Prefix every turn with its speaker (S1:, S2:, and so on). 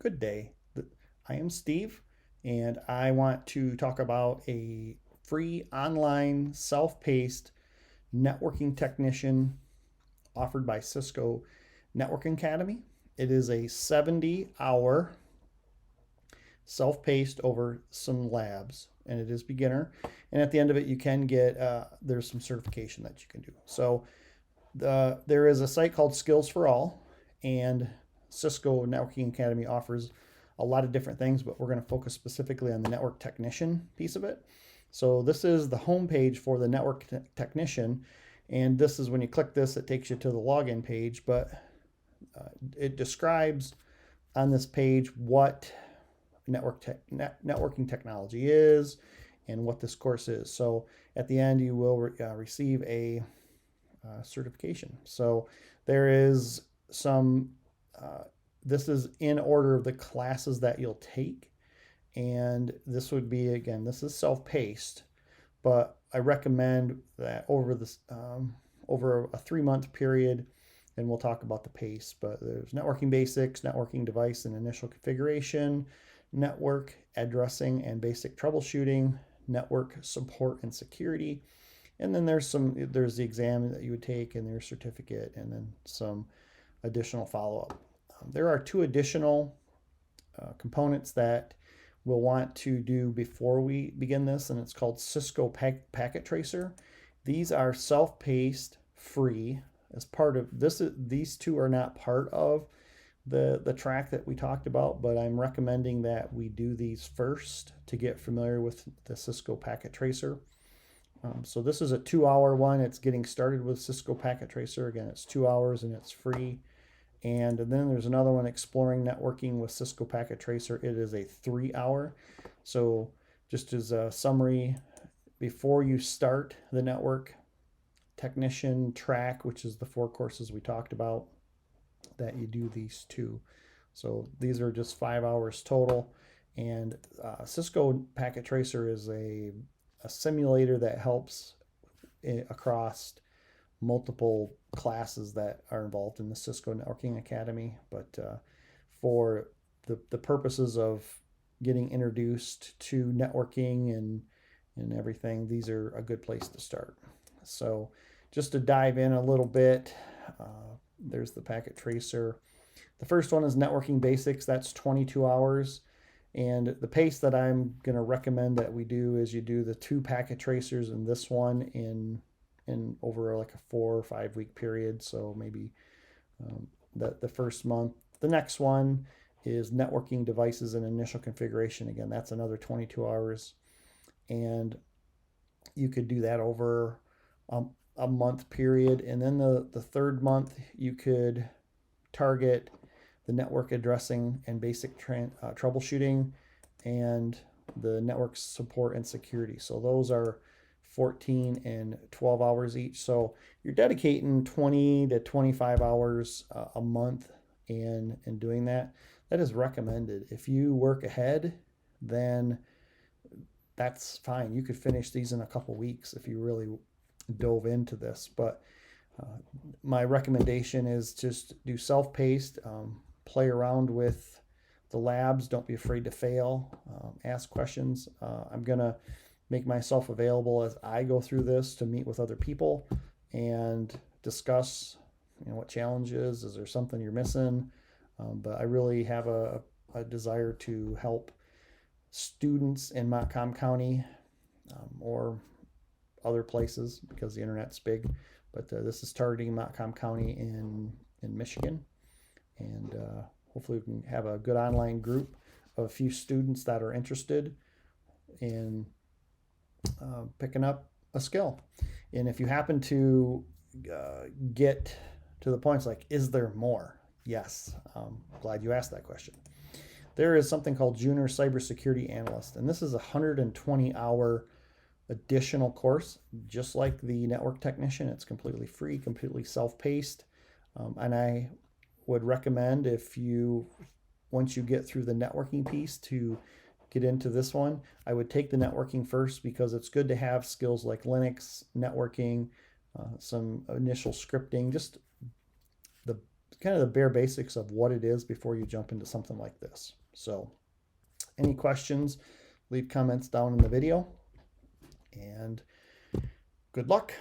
S1: Good day. I am Steve, and I want to talk about a free online self paced networking technician offered by Cisco Networking Academy. It is a 70-hour self paced over some labs, and it is beginner. And at the end of it, you can get there's some certification that you can do. So, there is a site called Skills for All, and Cisco Networking Academy offers a lot of different things, but we're going to focus specifically on the network technician piece of it. So this is the homepage for the network technician, and this is when you click this, it takes you to the login page, but it describes on this page what networking technology is and what this course is. So at the end, you will receive a certification. So there is some, this is in order of the classes that you'll take. And this would be, again, this is self-paced, but I recommend that over a 3-month period, and we'll talk about the pace, but there's networking basics, networking device and initial configuration, network addressing and basic troubleshooting, network support and security, and then there's the exam that you would take and there's certificate, and then some additional follow-up. There are two additional components that we'll want to do before we begin this, and it's called Cisco Packet Tracer. These are self-paced, free. As part of this, these two are not part of the track that we talked about, but I'm recommending that we do these first to get familiar with the Cisco Packet Tracer. So this is a 2-hour one. It's getting started with Cisco Packet Tracer. Again, it's 2 hours and it's free. And then there's another one, Exploring Networking with Cisco Packet Tracer. It is a 3-hour. So just as a summary, before you start the network technician track, which is the 4 courses we talked about, that you do these two. So these are just 5 hours total. And Cisco Packet Tracer is a simulator that helps across multiple classes that are involved in the Cisco Networking Academy. But for the purposes of getting introduced to networking and everything, these are a good place to start. So just to dive in a little bit, there's the packet tracer. The first one is networking basics. That's 22 hours. And the pace that I'm going to recommend that we do is you do the 2 packet tracers and this one in over like a 4 or 5 week period. So maybe the first month. The next one is networking devices and initial configuration. Again, that's another 22 hours. And you could do that over a month period. And then the third month, you could target the network addressing and basic troubleshooting and the network support and security. So those are 14 and 12 hours each. So you're dedicating 20 to 25 hours a month in doing that. That is recommended. If you work ahead, then that's fine. You could finish these in a couple weeks if you really dove into this. But my recommendation is just do self-paced, play around with the labs. Don't be afraid to fail. Ask questions. I'm going to make myself available as I go through this to meet with other people and discuss, what challenges. Is there something you're missing? But I really have a desire to help students in Montcalm County or other places because the internet's big. But this is targeting Montcalm County in Michigan. And hopefully we can have a good online group of a few students that are interested in picking up a skill. And if you happen to get to the points like, is there more? Yes. Glad you asked that question. There is something called Junior Cybersecurity Analyst, and this is a 120-hour additional course, just like the network technician. It's completely free, completely self-paced, and I would recommend once you get through the networking piece to get into this one. I would take the networking first because it's good to have skills like Linux, networking, some initial scripting, just the kind of the bare basics of what it is before you jump into something like this. So any questions, leave comments down in the video, and good luck.